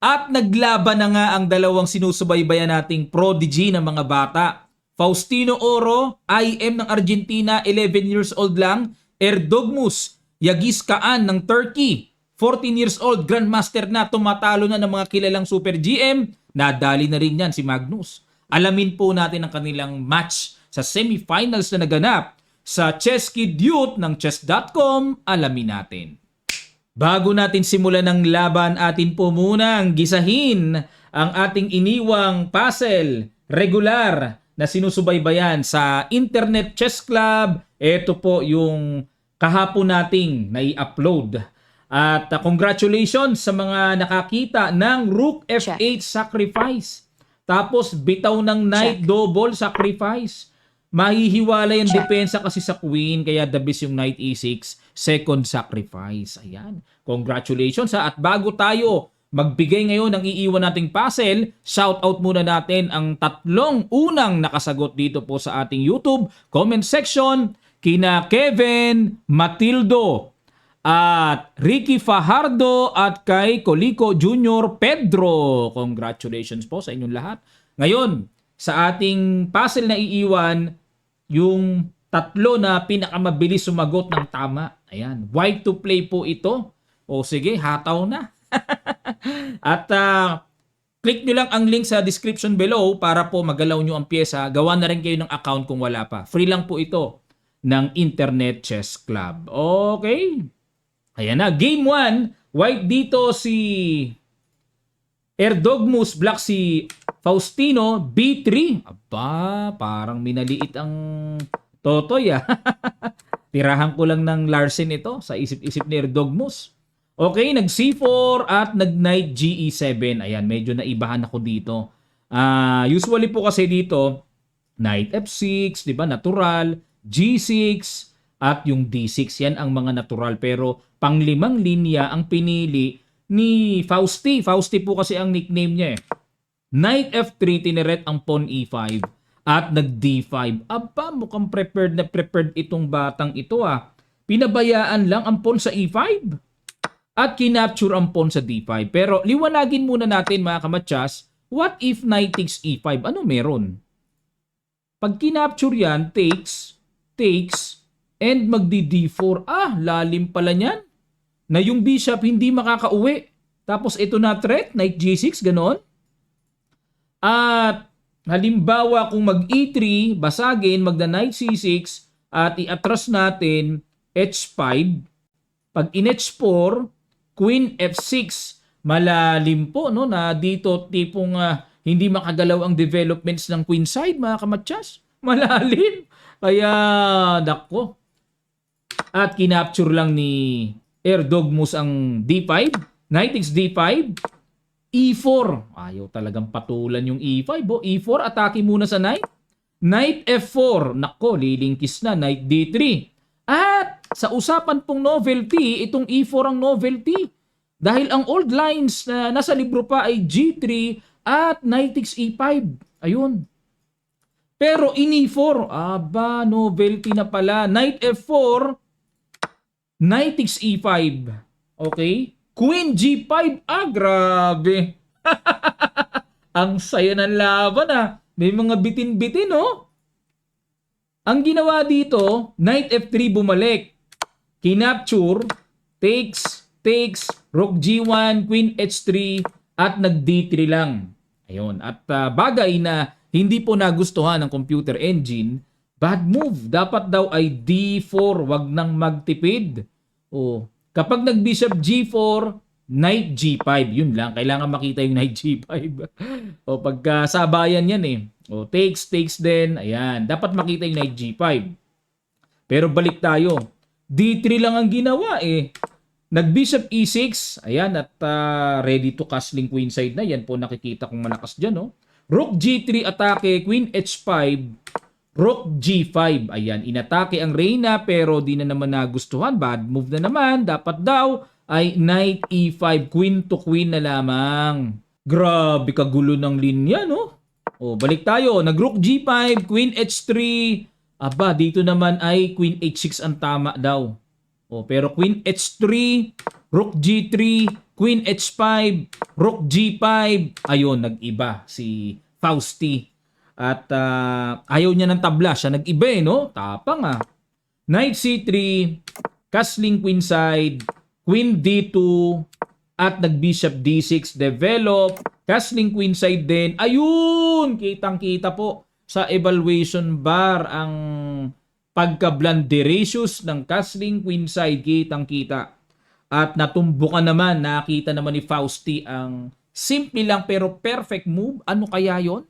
At naglaban na nga ang dalawang sinusubaybayan nating prodigy ng mga bata. Faustino Oro, IM ng Argentina, 11 years old lang. Erdogmus Yagiskaan ng Turkey, 14 years old, Grandmaster na, tumatalo na ng mga kilalang Super GM. Nadali na rin yan si Magnus. Alamin po natin ang kanilang match sa semifinals na naganap sa Chess Kid Youth ng chess.com. Alamin natin. Bago natin simulan ng laban, atin po munang gisahin ang ating iniwang puzzle regular na sinusubaybayan sa Internet Chess Club. Ito po yung kahapon nating nai-upload. At congratulations sa mga nakakita ng Rook F8 sacrifice. Tapos bitaw ng Knight double sacrifice. Mahihiwalay ang depensa kasi sa Queen, kaya the best yung Knight E6 second sacrifice. Ayan. Congratulations ha. At bago tayo magbigay ngayon ng iiwan nating puzzle, shout out muna natin ang tatlong unang nakasagot dito po sa ating YouTube comment section, kina Kevin Matildo at Ricky Fajardo at kay Colico Jr. Pedro. Congratulations po sa inyong lahat. Ngayon, sa ating puzzle na iiwan, yung tatlo na pinakamabilis sumagot ng tama. Ayan, white to play po ito. O sige, hataw na. At click nyo lang ang link sa description below para po magalaw nyo ang pyesa. Gawa na rin kayo ng account kung wala pa. Free lang po ito ng Internet Chess Club. Okay. Ayan na. Game 1. White dito si Erdogmus, black si Faustino, B3. Aba, parang minaliit ang Totoy Tirahan ko lang ng Larsen ito sa isip-isip ni Erdogmus. Okay, nag C4 at nag Knight GE7. Ayan, medyo naibahan ako dito. Usually po kasi dito, Knight F6, di ba, natural, G6, at yung D6. Yan ang mga natural. Pero panglimang linya ang pinili ni Fausti. Fausti po kasi ang nickname niya eh. Knight F3, tineret ang pawn E5 at nag D5. Aba, mukhang prepared na prepared itong batang ito Pinabayaan lang ang pawn sa E5 at kinapture ang pawn sa D5. Pero liwanagin muna natin mga kamatsas, what if Knight takes E5? Ano meron? Pag kinapture yan, takes, and magdi-D4. Lalim pala niyan. Na yung bishop hindi makakauwi. Tapos ito na threat, Knight G6, ganon. At halimbawa kung mag-E3, basagin, magda-Knight C6, at i-atras natin H5. Pag in H4, Queen F6. Malalim po, no, na dito tipong hindi makagalaw ang developments ng queen side, mga kamatsas. Malalim. Kaya, dako. At kinapture lang ni Erdogmus ang D5. Knight takes D5. E4. Ayaw talagang patulan yung E5. E4, atake muna sa Knight. Knight F4. Nako, lilingkis na. Knight D3. At sa usapan pong novelty, itong E4 ang novelty. Dahil ang old lines na nasa libro pa ay G3 at Knight takes E5. Ayun. Pero in E4, aba, novelty na pala. Knight F4, Knight takes E5. Okay? Queen G5. Grabe. Ang saya ng laban May mga bitin-bitin, Ang ginawa dito, Knight F3 bumalik. Kinapture, takes, Rook G1, Queen H3, at nag D3 lang. Ayun. At bagay na hindi po nagustuhan ng computer engine, bad move. Dapat daw ay D4, wag nang magtipid. Kapag nag-bishop G4, Knight G5. Yun lang. Kailangan makita yung Knight G5. Pagkasabayan yan takes din. Ayan. Dapat makita yung Knight G5. Pero balik tayo. D3 lang ang ginawa Nag-bishop E6. Ayan. At ready to castling queen side na. Yan po nakikita kong malakas dyan. Rook G3 atake. Queen H5. Rook G5. Ayan, inatake ang reyna pero di na naman nagustuhan. Bad move na naman. Dapat daw ay Knight E5. Queen to queen na lamang. Grabe kagulo ng linya, balik tayo. Nag-Rook G5, Queen H3. Aba, dito naman ay Queen H6 ang tama daw. Pero Queen H3, Rook G3, Queen H5, Rook G5. Ayun, nag-iba si Fausti. At ayaw niya ng tabla. Siya nag-iba no? Tapang Knight C3, castling queenside, Queen D2, at nag-Bishop D6 develop. Castling queenside din. Ayun! Kitang-kita po sa evaluation bar ang pagka-blunderacious ng castling queenside. Kitang-kita. At natumbukan naman, nakita naman ni Fausti ang simple lang pero perfect move. Ano kaya yon?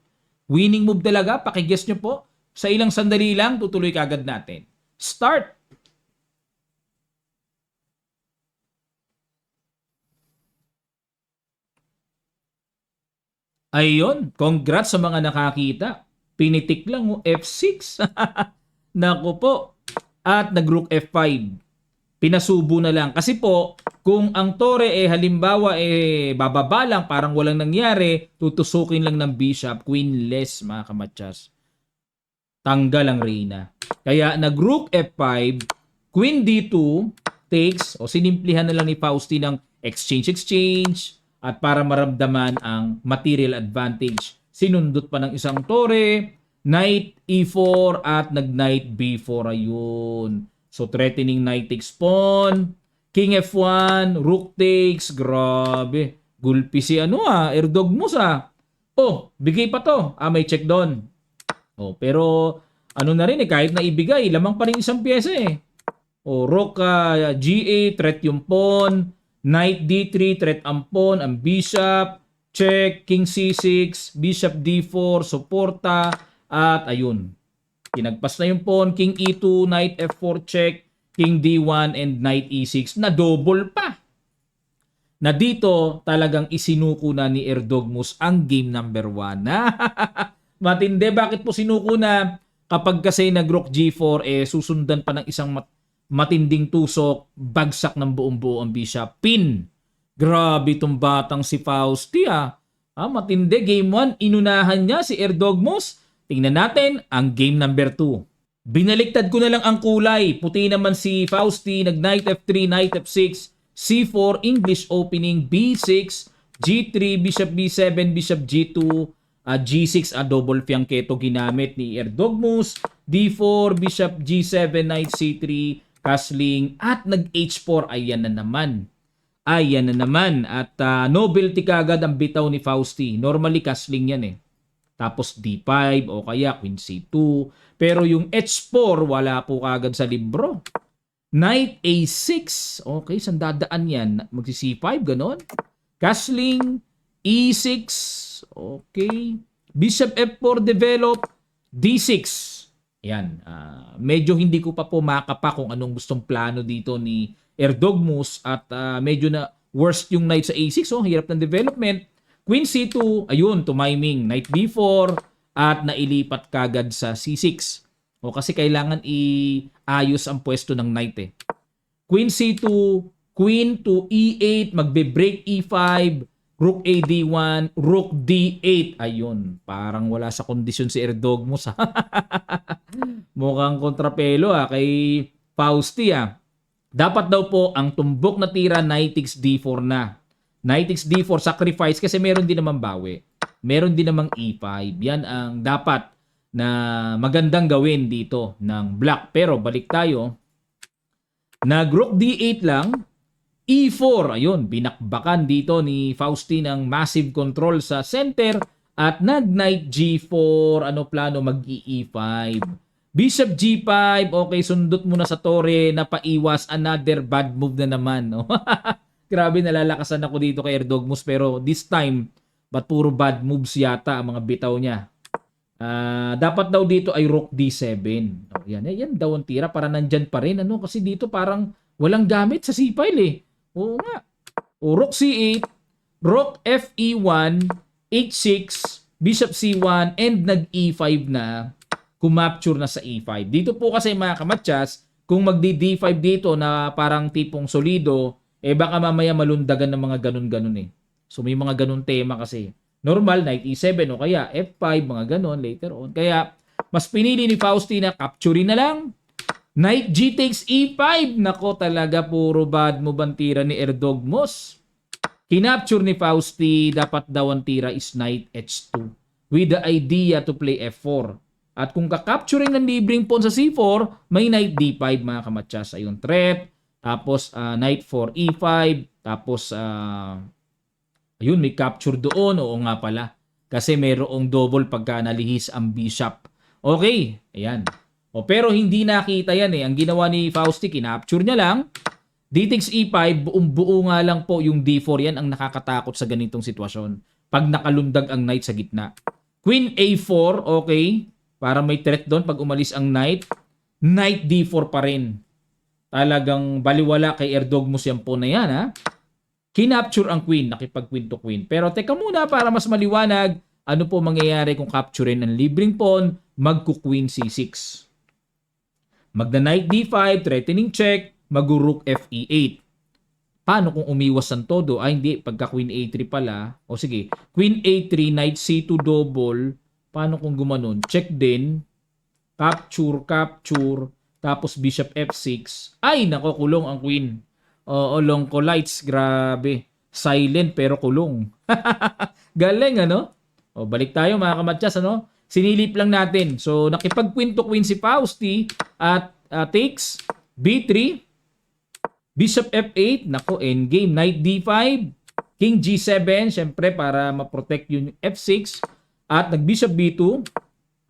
Winning move talaga. Pakiguess nyo po. Sa ilang sandali lang, tutuloy kagad natin. Start! Ayun, congrats sa mga nakakita. Pinitik lang F6. Naku po. At nag-Rook F5. Pinasubo na lang. Kasi po, kung ang tore halimbawa bababa lang, parang walang nangyari, tutusukin lang ng bishop, queenless mga kamatsas. Tanggal ang reyna. Kaya nag-Rook F5, Queen D2, takes, o sinimplihan na lang ni Fausti ng exchange, at para maramdaman ang material advantage. Sinundot pa ng isang tore, Knight E4 at nag-Knight B4. Ayun. So, threatening knight takes pawn, king F1, rook takes. Grabe. Gulpi si Erdogmus Oh, bigay pa to. May check doon. Oh, pero ano na rin kahit na ibigay, lamang pa rin isang pyesa rook G8, threat yung pawn, knight D3, threat ang pawn, ang bishop, check, king C6, bishop D4, suporta, at ayun. Kinagpas na yung pawn, king E2, knight F4 check, king D1, and knight E6 na double pa. Na dito talagang isinuko na ni Erdogmus ang game number 1. Matindi. Bakit po sinuko na? Kapag kasi nag-Rook G4, susundan pa ng isang matinding tusok, bagsak ng buong-buo ang bishop. Pin. Grabe itong batang si Fausti matindi. Game 1, inunahan niya si Erdogmus. Tingnan natin ang game number 2. Binaliktad ko na lang ang kulay. Puti naman si Fausti, nag-Knight F3, Knight F6, C4, English opening, B6, G3, Bishop B7, Bishop G2, G6, double fianchetto ginamit ni Erdogmus, D4, Bishop G7, Knight C3, castling, at nag-H4. Ayan na naman. At nobility kagad ang bitaw ni Fausti. Normally, castling yan Tapos D5 o kaya Queen C2. Pero yung H4, wala po kagad sa libro. Knight A6. Okay, saan dadaan yan? Magsi-C5, ganon. Castling, E6. Okay. Bishop F4 develop. D6. Yan. Medyo hindi ko pa po makapa kung anong gustong plano dito ni Erdogmus. At medyo na worst yung knight sa A6. Hirap ng development. Queen C2, ayun, tumiming. Knight B4 at nailipat kagad sa C6. Kasi kailangan iayos ang pwesto ng knight Queen C2, Queen to E8, magbe-break E5, Rook A D1, Rook D8. Ayun, parang wala sa kondisyon si Erdogmus Mukhang kontrapelo kay Fausti Dapat daw po ang tumbok na tira Knight takes D4 na. Knight takes D4, sacrifice kasi meron din naman bawi. Meron din namang E5. Yan ang dapat na magandang gawin dito ng black. Pero balik tayo. Nag-Rook D8 lang. E4. Ayun, binakbakan dito ni Fausti ng massive control sa center. At nag-Knight G4. Ano plano? Mag-E5. Bishop G5. Okay, sundot muna sa tore. Napaiwas. Another bad move na naman. Grabe, nalalakasan ako dito kay Erdogmus. Pero this time, ba't puro bad moves yata ang mga bitaw niya? Dapat daw dito ay Rook D7. Yan daw ang tira para nandyan pa rin. Kasi dito parang walang gamit sa C-file Oo nga. Rook C8, Rook FE1, H6, Bishop C1, and nag-E5 na. Kumapture na sa E5. Dito po kasi mga kamatsas, kung magdi-D5 dito na parang tipong solido, baka mamaya malundagan ng mga ganun-ganun So may mga ganun tema kasi. Normal, Knight E7 o kaya F5, mga ganun later on. Kaya mas pinili ni Fausti na capturing na lang. Knight G takes E5. Nako talaga, puro bad move ang tira ni Erdogmus. Kinapture ni Fausti, dapat daw ang tira is knight h2 with the idea to play f4. At kung kakapturing ng libreng pawn sa c4, may knight d5 mga kamatsas. Ayun, threat. Tapos knight 4 e5. Tapos ayun, may capture doon. Oo nga pala. Kasi mayroong double pagka nalihis ang bishop. Okay, ayan. Pero hindi nakita yan eh. Ang ginawa ni Fausti, kinapture niya lang. D takes E5, buong-buo nga lang po yung D4. Yan ang nakakatakot sa ganitong sitwasyon. Pag nakalundag ang knight sa gitna. Queen A4, okay. Para may threat doon pag umalis ang knight. Knight D4 pa rin. Talagang baliwala kay Erdogmus yan po na yan, ha. Kinapture ang queen, nakipag queen to queen. Pero teka muna, para mas maliwanag, ano po mangyayari kung capturein ang libreng pawn, magku-queen C6. Magna-knight D5, threatening check, mag-rook FE8. Paano kung umiwas ang todo? Ay hindi, pagka queen A3 pala. O sige, queen A3, knight C2 double. Paano kung gumanon? Check din. Capture, capture. Tapos bishop F6. Ay, nako, kulong ang queen. Oo, long lights. Grabe. Silent pero kulong. Galing, ano? O, balik tayo mga kamatsas, ano? Sinilip lang natin. So, nakipag queen to queen si Fausti at takes B3, bishop F8, nako, endgame, knight D5, king G7, syempre para ma-protect yung F6, at nag-bishop B2,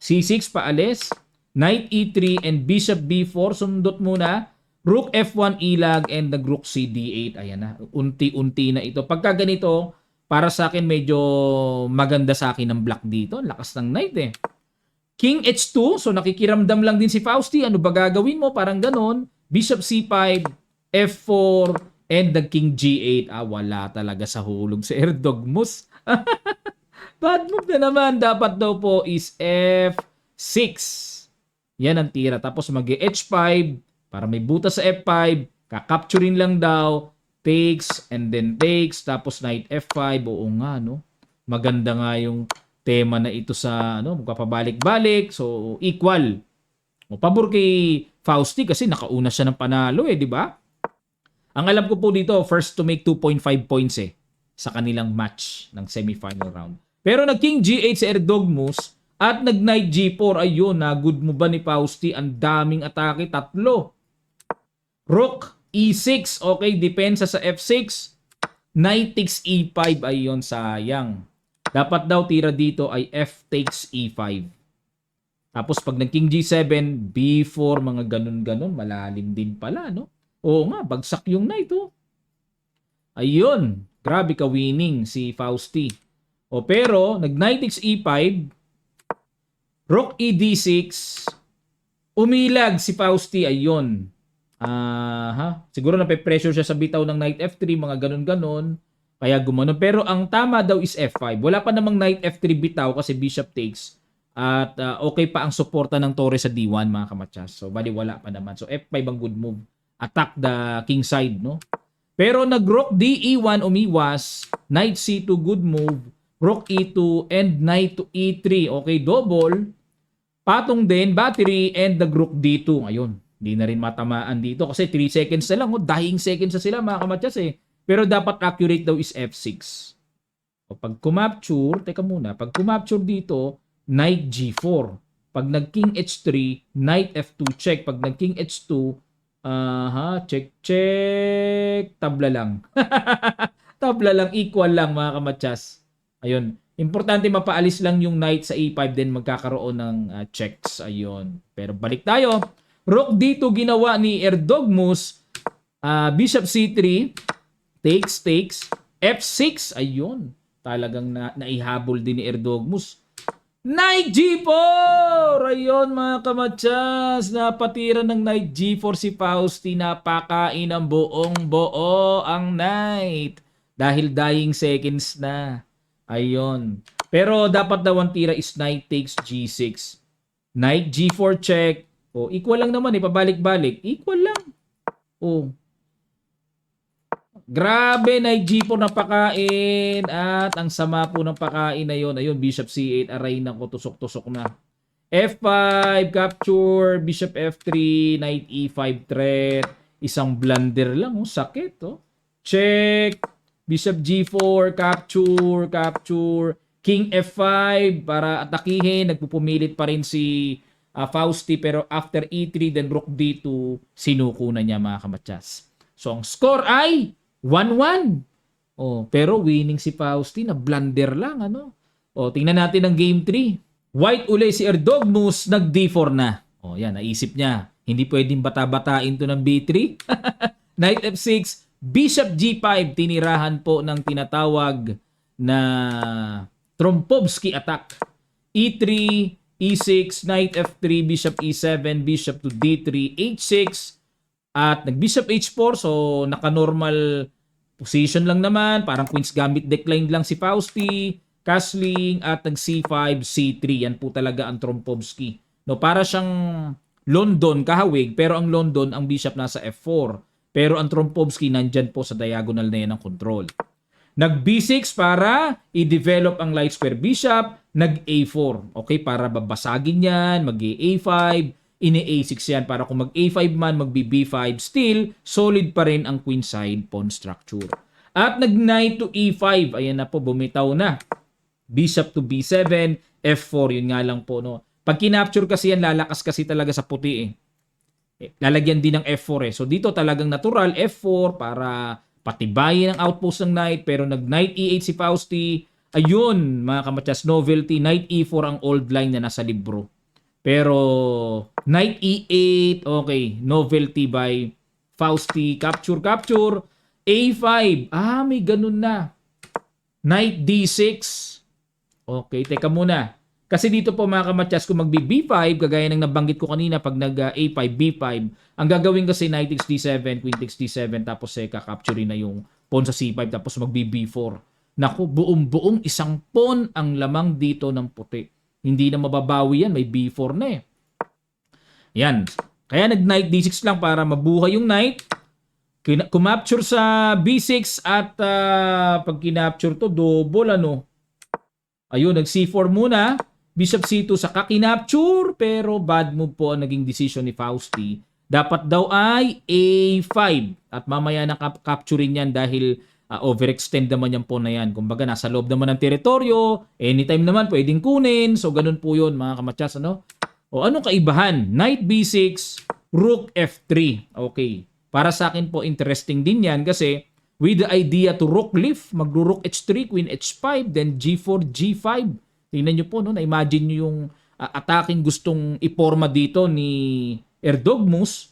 C6 paalis, knight E3, and bishop B4, sundot muna, rook F1 ilag, and nag-rook C D8, ayan na, unti-unti na ito. Pagka ganito, para sa akin medyo maganda sa akin ang black dito, lakas ng knight eh. King H2, so nakikiramdam lang din si Fausti, ano ba gagawin mo? Parang ganon, bishop C5, F4, and the king G8. Wala talaga sa hulog si Erdogmus. Bad move na naman. Dapat daw po is F6. Yan ang tira. Tapos mag-H5 para may butas sa F5. Kakapturin lang daw. Takes and then takes. Tapos knight F5. Oo nga, no? Maganda nga yung tema na ito sa, ano, magpapabalik-balik. So, equal. O, pabor kay Fausti kasi nakauna siya ng panalo eh, di ba? Ang alam ko po dito, first to make 2.5 points eh sa kanilang match ng semifinal round. Pero nag-king G8 si Erdogmus at nag-knight G4. Ayun, na good mo ba ni Fausti? Ang daming atake, 3. Rook E6, okay, depensa sa F6. Knight takes E5, ayun, sayang. Dapat daw tira dito ay F takes E5. Tapos pag nag-king G7, B4, mga ganun-ganun, malalim din pala, no? Oo nga, bagsak yung knight, oh. Ayun, grabe ka winning si Fausti. O pero, nag-knight takes E5, rook E6, umilag si Fausti, ayun. Siguro nape-pressure siya sa bitaw ng knight F3, mga ganun-ganon. Kaya gumanon. Pero ang tama daw is F5. Wala pa namang knight F3 bitaw kasi bishop takes. At okay pa ang suporta ng torre sa D1, mga kamatsas. So, bali wala pa naman. So, F5 ang good move. Attack the king side, no? Pero nag-rook DE1 umiwas. Knight C2, good move. Rook E2 and knight to E3. Okay, double. Patong din, battery, and nag-rook D2. Ayun. Hindi na rin matamaan dito kasi 3 seconds na lang. Oh, dying seconds na sila, mga kamatsas eh. Pero dapat accurate daw is F6. O pag kumapture, teka muna, pag kumapture dito, knight G4. Pag nag-king H3, knight F2 check. Pag nag-king H2, check. Tabla lang. Tabla lang, equal lang, mga kamatsas. Ayun. Importante mapaalis lang yung knight sa E5 then magkakaroon ng checks. Ayun. Pero balik tayo. Rook D2 ginawa ni Erdogmus. Bishop C3. Takes. F6. Ayun. Talagang naihabol din ni Erdogmus. Knight G4! Ayun, mga kamatsas. Napatira ng Knight G4 si Fausti. Napakain ang buong-buo ang Knight. Dahil dying seconds na. Ayun. Pero dapat daw ang tira is Knight takes G6. Knight G4 check. Equal lang naman. Pabalik-balik. Equal lang. Grabe, Knight G4 na pakain. At ang sama po ng pakain na yun. Ayun, Bishop C8. Aray na ko, tusok-tusok na. F5, capture. Bishop F3, Knight E5 threat. Isang blunder lang. Sakit. Check. Bishop G4, capture, capture. King F5 para atakihin. Nagpupumilit pa rin si Fausti, pero after E3, then Rook D2, sinuko na niya mga kamatsas. So, ang score ay 1-1. Oh, pero winning si Fausti, na blunder lang, ano? Oh, tingnan natin ang game 3. White uli si Erdogmus, nag D4 na. Oh, yan, naisip niya. Hindi pwedeng bata-batain to ng B3. Knight F6, Bishop G5, tinirahan po ng tinatawag na Trompovsky attack. E3, E6, Knight F3, Bishop E7, Bishop to D3, H6, at nag-Bishop H4, so naka-normal position lang naman, parang Queen's Gambit declined lang si Fausti, castling, at nag-C5, C3, yan po talaga ang Trompovsky. No, para siyang London kahawig, pero ang London, ang Bishop nasa F4, pero ang Trompovsky nandyan po sa diagonal na yan ng control. Nag-B6 para i-develop ang light square bishop. Nag-A4. Okay, para babasagin yan. Mag-A5. Ini-A6 yan para kung mag-A5 man, mag-B5. Still, solid pa rin ang queenside pawn structure. At nag-Knight to E5. Ayan na po, bumitaw na. Bishop to B7. F4, yun nga lang po. No? Pag kinapture kasi yan, lalakas kasi talaga sa puti lalagyan din ng F4 So dito talagang natural, F4 para patibayin ang outpost ng knight, pero nag-knight E8 si Fausti. Ayun, mga kamatsas, novelty, knight E4 ang old line na nasa libro. Pero knight E8, okay, novelty by Fausti, capture, capture. A5, may ganun na. Knight D6. Okay, teka muna. Kasi dito po mga kamatsas, kung mag-B5, kagaya ng nabanggit ko kanina, pag nag-A5, B5, ang gagawin kasi knight takes D7, queen takes D7, tapos kakapture na yung pawn sa C5, tapos mag-B4. Naku, buong-buong isang pawn ang lamang dito ng puti. Hindi na mababawi yan, may B4 na Yan. Kaya nag-knight D6 lang para mabuhay yung knight. Kumapture sa B6 at pag kinapture to, double Ayun, nag-C4 muna. Bishop C2 sa kakinapture, pero bad move po ang naging decision ni Fausti. Dapat daw ay A5 at mamaya na capturing yan dahil overextend naman yung pawn na yan. Kumbaga nasa loob naman ng teritoryo, anytime naman pwedeng kunin. So ganun po yun mga kamatsas. O anong kaibahan? Knight B6, Rook F3. Okay. Para sa akin po interesting din yan kasi with the idea to rook lift, magro-rook H3, Queen H5, then G4, G5. Tingnan nyo po, na-imagine nyo yung attacking gustong iporma dito ni Erdogmus.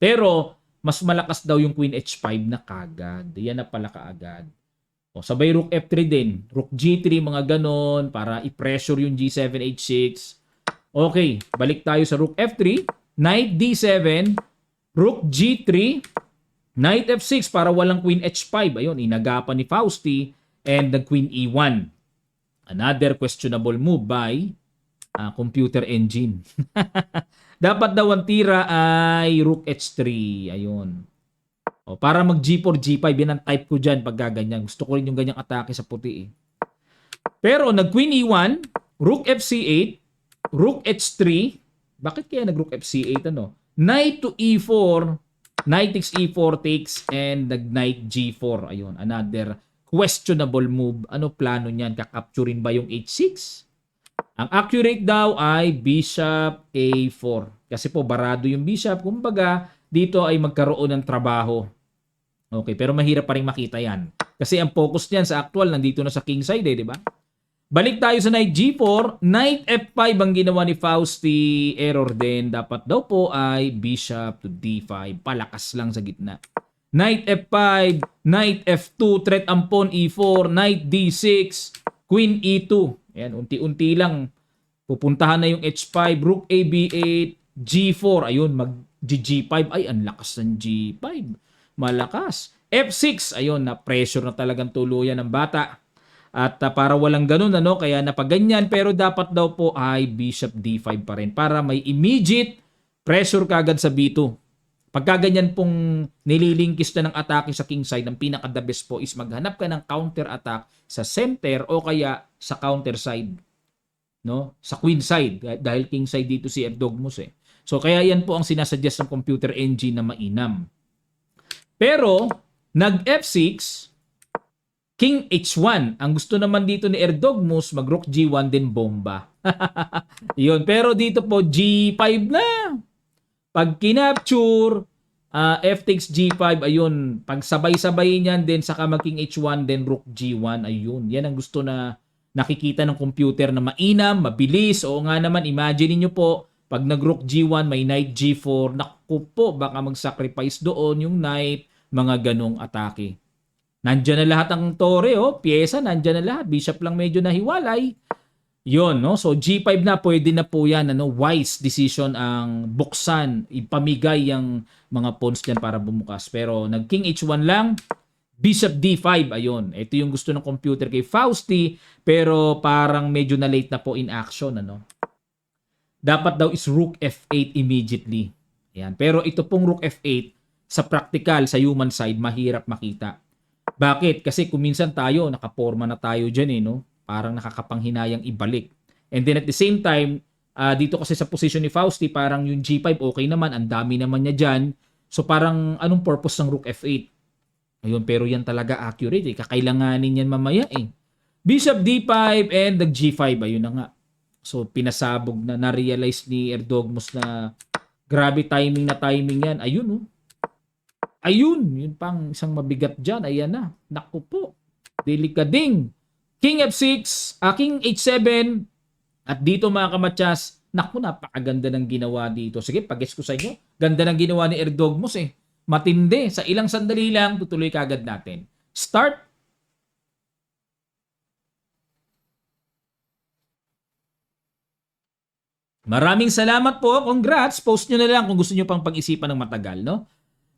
Pero, mas malakas daw yung Queen H5 na kagad. Yan na pala kaagad. O, sabay Rook F3 din. Rook G3, mga ganon, para i-pressure yung G7, H6. Okay, balik tayo sa Rook F3. Knight D7, Rook G3, Knight F6 para walang Queen H5. Ayun, inagapan ni Fausti. And the Queen E1. Another questionable move by computer engine. Dapat daw ang tira ay Rook H3. Ayun. O, para mag G4, G5. Yan ang type ko dyan pag gaganyan. Gusto ko rin yung ganyang atake sa puti Pero nag Queen E1, Rook FC8, Rook H3. Bakit kaya nag Rook FC8 Knight to E4, Knight takes E4 takes, and nag Knight G4. Ayun, another questionable move. Ano plano niyan? Kakapturin ba yung H6? Ang accurate daw ay Bishop A4. Kasi po, barado yung Bishop. Kumbaga, dito ay magkaroon ng trabaho. Okay, pero mahirap pa rin makita yan. Kasi ang focus niyan sa actual, nandito na sa king side di ba? Balik tayo sa Knight G4. Knight F5 ang ginawa ni Fausti. Error din. Dapat daw po ay Bishop to D5. Palakas lang sa gitna. Knight F5, Knight F2, threat ang pawn E4, Knight D6, Queen E2. Ayan, unti-unti lang. Pupuntahan na yung H5, Rook AB8, G4. Ayun, mag-G5. Ay, ang lakas ng G5. Malakas. F6. Ayun, na-pressure na talagang tuluyan ng bata. At para walang ganun, kaya napaganyan. Pero dapat daw po ay Bishop D5 pa rin para may immediate pressure kagad sa B2. Pagka ganyan pong nililinkis na ng atake sa king side, ang pinaka-the best po is maghanap ka ng counter attack sa center o kaya sa counter side. Sa queen side. Dahil king side dito si Erdogmus So kaya yan po ang sinasuggest ng computer engine na mainam. Pero, nag F6, King H1. Ang gusto naman dito ni Erdogmus, mag-rook G1 din bomba. Yun. Pero dito po, G5 na. Pag kinapture, F takes G5, ayun. Pag sabay-sabay niyan, then saka mag-King H1, then rook G1, ayun. Yan ang gusto na nakikita ng computer na mainam, mabilis. Oo nga naman, imagine niyo po, pag nag-rook G1, may knight G4, naku po, baka mag-sacrifice doon yung knight, mga ganong atake. Nandiyan na lahat ang tore, pyesa, nandiyan na lahat. Bishop lang medyo nahiwalay. Yon, no? So G5 na, pwede na po yan. Wise decision ang buksan, ipamigay yung mga pawns diyan para bumukas. Pero nag-King H1 lang, Bishop D5, ayun. Ito yung gusto ng computer kay Fausti, pero parang medyo na late na po in action, Dapat daw is Rook F8 immediately. Ayan. Pero ito pong Rook F8, sa practical, sa human side, mahirap makita. Bakit? Kasi kung minsan tayo, nakaporma na tayo dyan parang nakakapanghinayang ibalik. And then at the same time, dito kasi sa position ni Fausti, parang yung G5 okay naman, ang dami naman niya dyan. So parang anong purpose ng Rook F8? Ayun, pero yan talaga accurate kakailanganin yan mamaya Bishop D5 and the G5, ayun na nga. So pinasabog na, na-realize ni Erdogmus na grabe timing yan. Ayun Ayun, yun pang isang mabigat dyan. Ayan na. Naku po. Delikading. King F6, King H7. At dito mga kamatsas, naku, napakaganda ng ginawa dito. Sige, pag-guess ko sa inyo. Ganda ng ginawa ni Erdogmus Matindi. Sa ilang sandali lang, tutuloy kagad natin. Start. Maraming salamat po. Congrats. Post nyo na lang kung gusto nyo pang pag-isipan ng matagal,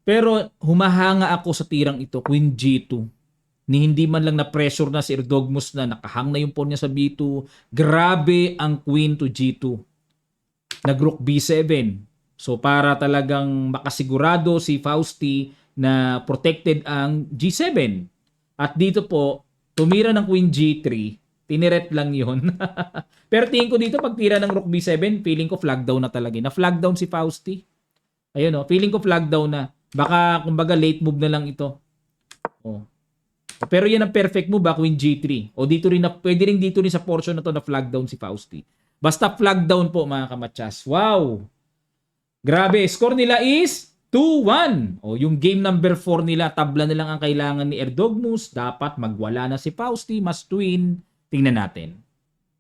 Pero humahanga ako sa tirang ito, Queen G2. Ni hindi man lang na-pressure na si Erdogmus na nakahang na yung pawn niya sa B2. Grabe ang Queen to G2. Nag-rook B7. So para talagang makasigurado si Fausti na protected ang G7. At dito po, tumira ng Queen G3. Tiniret lang yun. Pero tingin ko dito, pag tira ng rook B7, feeling ko flag down na talaga. Na-flag down si Fausti. Ayun feeling ko flag down na. Baka, kumbaga, late move na lang ito. Pero yan ang perfect move, Queen G3. O dito rin, pwede rin dito rin sa portion na to na flag down si Fausti. Basta flag down po, mga kamatsas. Wow! Grabe, score nila is 2-1. Yung game number 4 nila, tabla na lang ang kailangan ni Erdogmus. Dapat magwala na si Fausti, must win. Tingnan natin.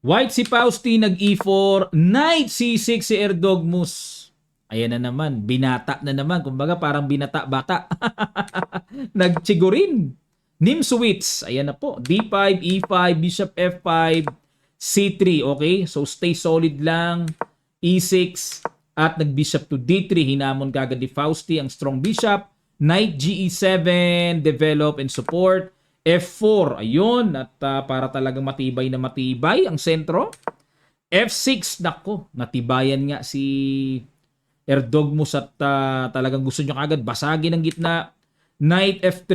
White si Fausti, nag-E4. Knight C6 si Erdogmus. Ayan na naman, binata na naman. Kumbaga parang binata-bata. Nagtsigurin. Nimswitz. Ayan na po. D5, E5, Bishop F5, C3. Okay? So stay solid lang. E6 at nag-Bishop to D3. Hinamon kagad ni Fausti ang strong Bishop. Knight GE7, develop and support. F4. Ayun. At para talagang matibay na matibay ang sentro. F6. Nako, natibayan nga si Erdogmus at talagang gusto nyo kagad basagin ang gitna. Knight F3,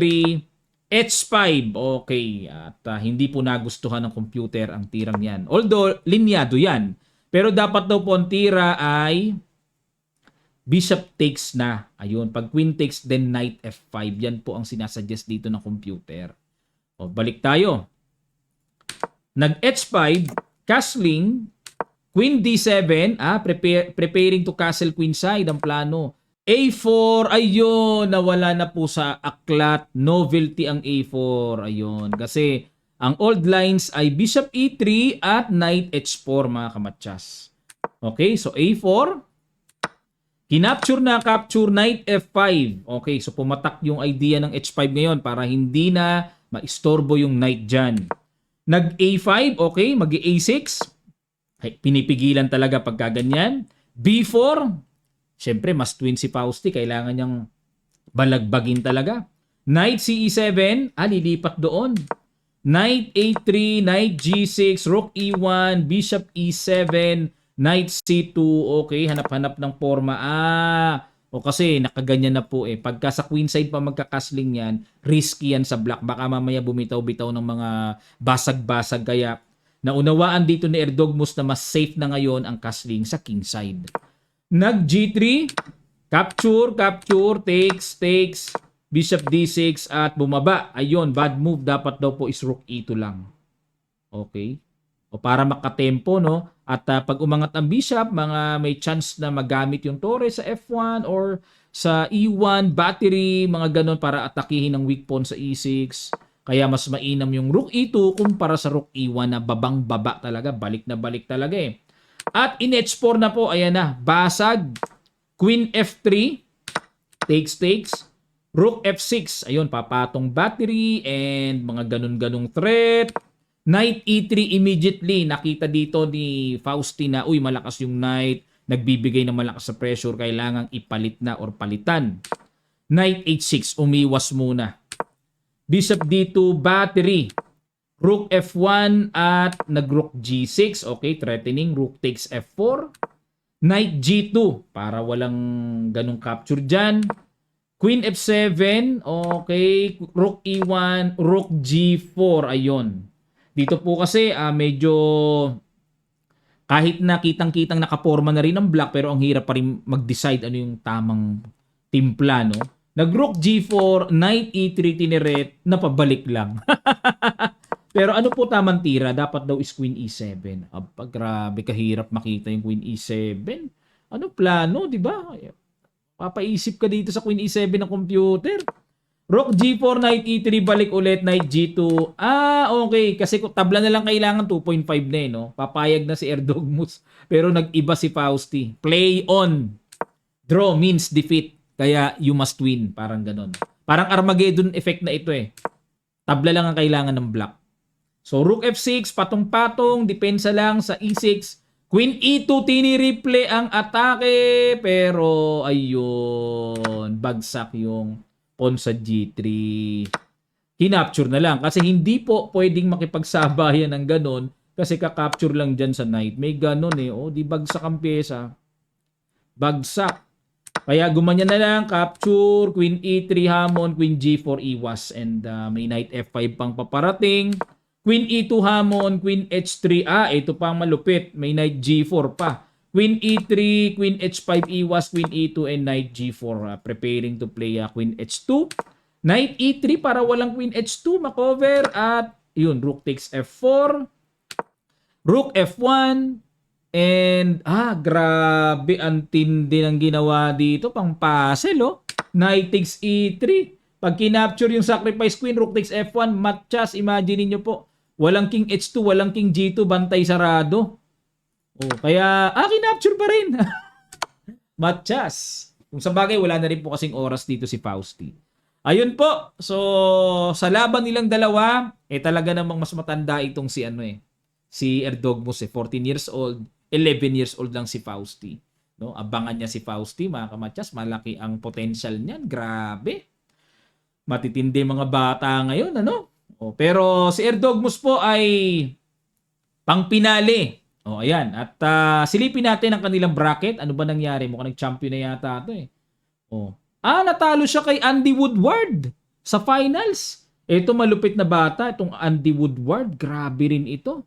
H5. Okay. At hindi po nagustuhan ng computer ang tirang yan. Although, linyado yan. Pero dapat daw po ang tira ay Bishop takes na. Ayun. Pag Queen takes, then Knight F5. Yan po ang sinasuggest dito ng computer. Balik tayo. Nag-H5, castling, Queen D7, preparing to castle queenside ang plano. A4, ayun, nawala na po sa aklat. Novelty ang A4, ayun. Kasi ang old lines ay Bishop E3 at Knight H4, mga kamatsas. Okay, so A4. Kinapture na, capture Knight F5. Okay, so pumatak yung idea ng H5 ngayon para hindi na maistorbo yung Knight dyan. Nag-A5, okay, mag-A6. Pinipigilan talaga pagka ganyan. B4, syempre mas twin si Fausti, kailangan niyang balagbagin talaga. Knight CE7, lilipat doon. Knight A3, Knight G6, Rook E1, Bishop E7, Knight C2, okay, hanap-hanap ng forma. Kasi nakaganyan na po Pagka sa queen side pa magkakasling yan, risky yan sa black. Baka mamaya bumitaw-bitaw ng mga basag-basag. Kaya naunawaan dito ni Erdogmus na mas safe na ngayon ang castling sa king side. Nag G3, capture, takes. Bishop D6 at bumaba. Ayun, bad move. Dapat daw po is Rook E2 lang. Okay. O para makatempo, no? At pag umangat ang bishop, may chance na magamit yung torre sa F1 or sa E1, battery, mga ganon para atakihin ang weak pawn sa E6. Kaya mas mainam yung Rook E2 kumpara sa Rook E1 na babang-baba talaga. Balik na balik talaga eh. At in H4 na po, ayan na, basag. Queen F3, takes. Rook F6, ayun, papatong battery and mga ganun-ganung threat. Knight E3 immediately. Nakita dito ni Faustina, uy, malakas yung knight. Nagbibigay ng malakas sa pressure. Kailangang ipalit na or palitan. Knight H6, umiwas muna. Bishop D2, battery. Rook F1 at nag-Rook G6. Okay, threatening. Rook takes F4. Knight G2 para walang ganong capture dyan. Queen F7. Okay, Rook E1, Rook G4. Ayun. Dito po kasi medyo kahit na kitang-kitang nakaporma na rin ang black pero ang hirap pa rin mag-decide ano yung tamang timpla, no? Nag-Rook G4, Knight E3 tineret, napabalik lang. Pero ano po tamang tira? Dapat daw is Queen E7. Aba, grabe, kahirap makita yung Queen E7. Ano plano, di ba? Papaisip ka dito sa Queen E7 ng computer. Rook G4, Knight E3, balik ulit, Knight G2. Okay. Kasi tabla na lang kailangan 2.5 na eh, no? Papayag na si Erdogmus. Pero nag-iba si Fausti. Play on. Draw means defeat. Kaya you must win. Parang ganon. Parang Armageddon effect na ito eh. Tabla lang ang kailangan ng black. So, Rook F6, patong-patong, depensa lang sa E6. Queen E2, tini-replay ang atake. Pero, ayun, bagsak yung pawn sa G3. Kinapture na lang. Kasi hindi po pwedeng makipagsabayan ng ganon. Kasi kakapture lang dyan sa knight. May ganon eh. O, di bagsak ang pyesa. Bagsak. Kaya gumanyan na lang, capture, Queen E3 hamon, Queen G4 iwas, and may Knight F5 pang paparating. Queen E2 hamon, Queen H3, ito pang malupit, may Knight G4 pa. Queen E3, Queen H5 iwas, Queen E2, and Knight G4, preparing to play Queen H2. Knight E3 para walang Queen H2, makover, at yun, Rook takes F4. Rook F1, and, grabe, ang tindi ng ginawa dito. Pang puzzle, oh. Knight takes E3. Pag kinapture yung sacrifice queen, Rook takes F1, matchas. Imagine niyo po. Walang King H2, walang King G2, bantay sarado. Oh, kaya, kinapture pa rin. Matchas. Kung sa bagay, wala na rin po kasing oras dito si Fausti. Ayun po. So, sa laban nilang dalawa, talaga namang mas matanda itong si Erdogmus 14 years old. 11 years old lang si Fausti. No? Abangan niya si Fausti, mga kamatyas. Malaki ang potential niyan. Grabe. Matitindi mga bata ngayon, ano? Pero si Erdogmus po ay pangpinali. Ayan. At silipin natin ang kanilang bracket. Ano ba nangyari? Mukhang nag-champion na yata ito eh. Natalo siya kay Andy Woodward sa finals. Ito malupit na bata, itong Andy Woodward. Grabe rin ito.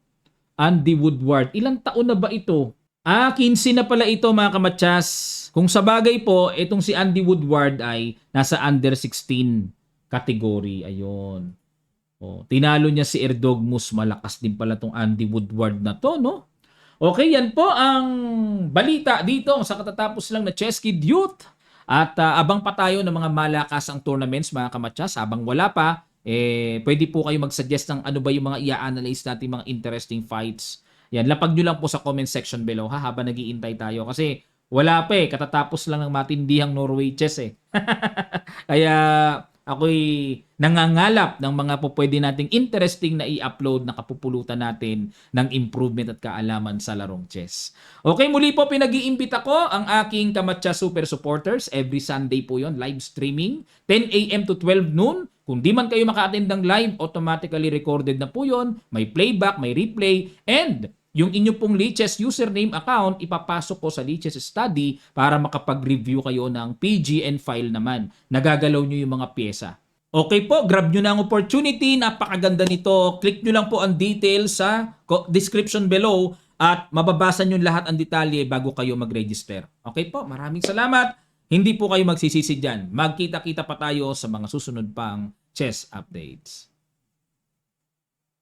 Andy Woodward. Ilang taon na ba ito? 15 na pala ito mga kamatsas. Kung sa bagay po, itong si Andy Woodward ay nasa under 16 category. Ayun. Tinalo niya si Erdogmus. Malakas din pala itong Andy Woodward na to, no? Okay, yan po ang balita dito sa katatapos lang na Chess Kid Youth. At abang pa tayo ng mga malakasang tournaments mga kamatsas. Abang wala pa, pwede po kayo mag-suggest ng ano ba yung mga i-analyze natin, mga interesting fights. Yan, lapag nyo lang po sa comment section below habang nag-iintay tayo. Kasi wala pa katatapos lang ng matindihang Norway chess Kaya ako'y nangangalap ng mga pwede nating interesting na i-upload na kapupulutan natin ng improvement at kaalaman sa larong chess. Okay, muli po pinag-iimbita ko ang aking Kamatcha Super Supporters. Every Sunday po yon live streaming, 10 a.m. to 12 noon. Kung di man kayo maka-attend ng live, automatically recorded na po yon. May playback, may replay, and yung inyo pong Lichess username account, ipapasok ko sa Lichess Study para makapag-review kayo ng PGN file naman. Nagagalaw nyo yung mga pyesa. Okay po, grab nyo na ang opportunity. Napakaganda nito. Click nyo lang po ang details sa description below at mababasa nyo lahat ang detalye bago kayo mag-register. Okay po, maraming salamat. Hindi po kayo magsisisi dyan. Magkita-kita pa tayo sa mga susunod pang chess updates.